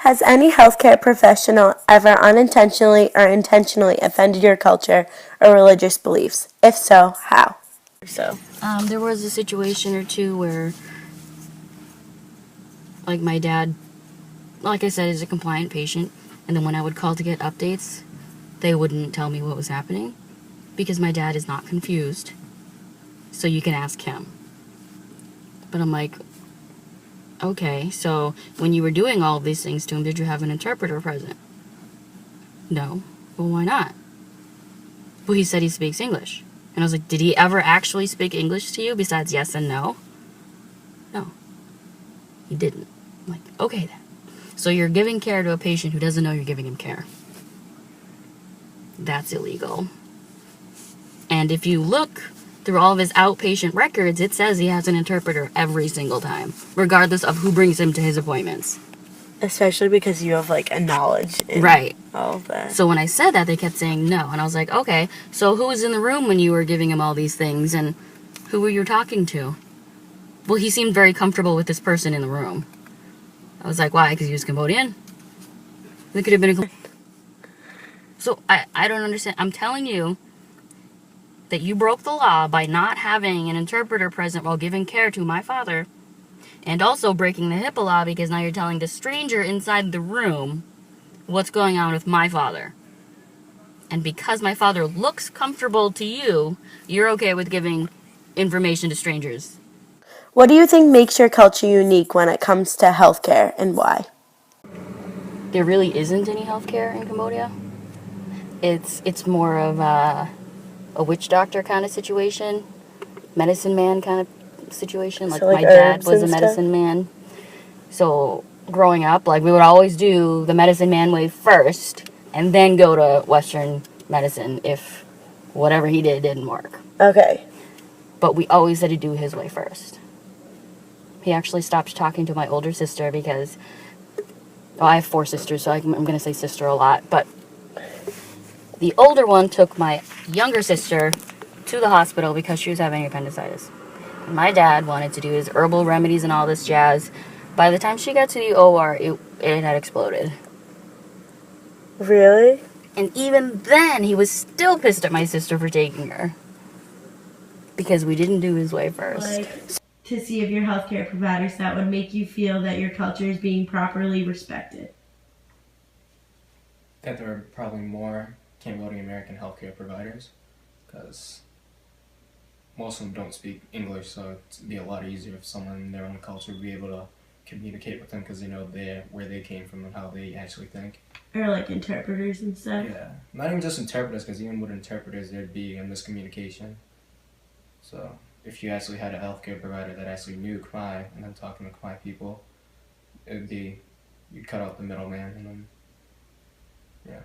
Has any healthcare professional ever unintentionally or intentionally offended your culture or religious beliefs? If so, how? There was a situation or two where, like, my dad, like I said, is a compliant patient, and then when I would call to get updates, they wouldn't tell me what was happening because my dad is not confused, so you can ask him. But I'm like, okay, so when you were doing all of these things to him, did you have an interpreter present? No. Well, why not? Well, he said he speaks English. And I was like, did he ever actually speak English to you besides yes and no? No. He didn't. I'm like, okay then. So you're giving care to a patient who doesn't know you're giving him care. That's illegal. And if you look through all of his outpatient records, it says he has an interpreter every single time, regardless of who brings him to his appointments. Especially because you have like a knowledge in Right. all of that. So when I said that, they kept saying no. And I was like, okay, so who was in the room when you were giving him all these things, and who were you talking to? Well, he seemed very comfortable with this person in the room. I was like, why? Because he was Cambodian? It could have been a... So I don't understand. I'm telling you that you broke the law by not having an interpreter present while giving care to my father, and also breaking the HIPAA law because now you're telling the stranger inside the room what's going on with my father. And because my father looks comfortable to you, you're okay with giving information to strangers. What do you think makes your culture unique when it comes to healthcare, and why? There really isn't any healthcare in Cambodia. It's more of a witch doctor kind of situation, medicine man kind of situation. Like, So, like my dad herbs was a and medicine stuff? man. So growing up, like, we would always do the medicine man way first and then go to Western medicine if whatever he did didn't work. Okay. But we always had to do his way first. He actually stopped talking to my older sister because, well, I have 4 sisters, so I'm going to say sister a lot, but the older one took my younger sister to the hospital because she was having appendicitis. And my dad wanted to do his herbal remedies and all this jazz. By the time she got to the OR, it had exploded. Really? And even then, he was still pissed at my sister for taking her. Because we didn't do his way first. Like, to see if your healthcare providers that would make you feel that your culture is being properly respected. That there are probably more Cambodian American healthcare providers because most of them don't speak English, so it'd be a lot easier if someone in their own culture would be able to communicate with them because they know where they came from and how they actually think. Or like interpreters and stuff. Yeah, not even just interpreters, because even with interpreters there'd be a miscommunication. So if you actually had a healthcare provider that actually knew Khmer and then talking to Khmer people, you'd cut out the middleman and then, yeah.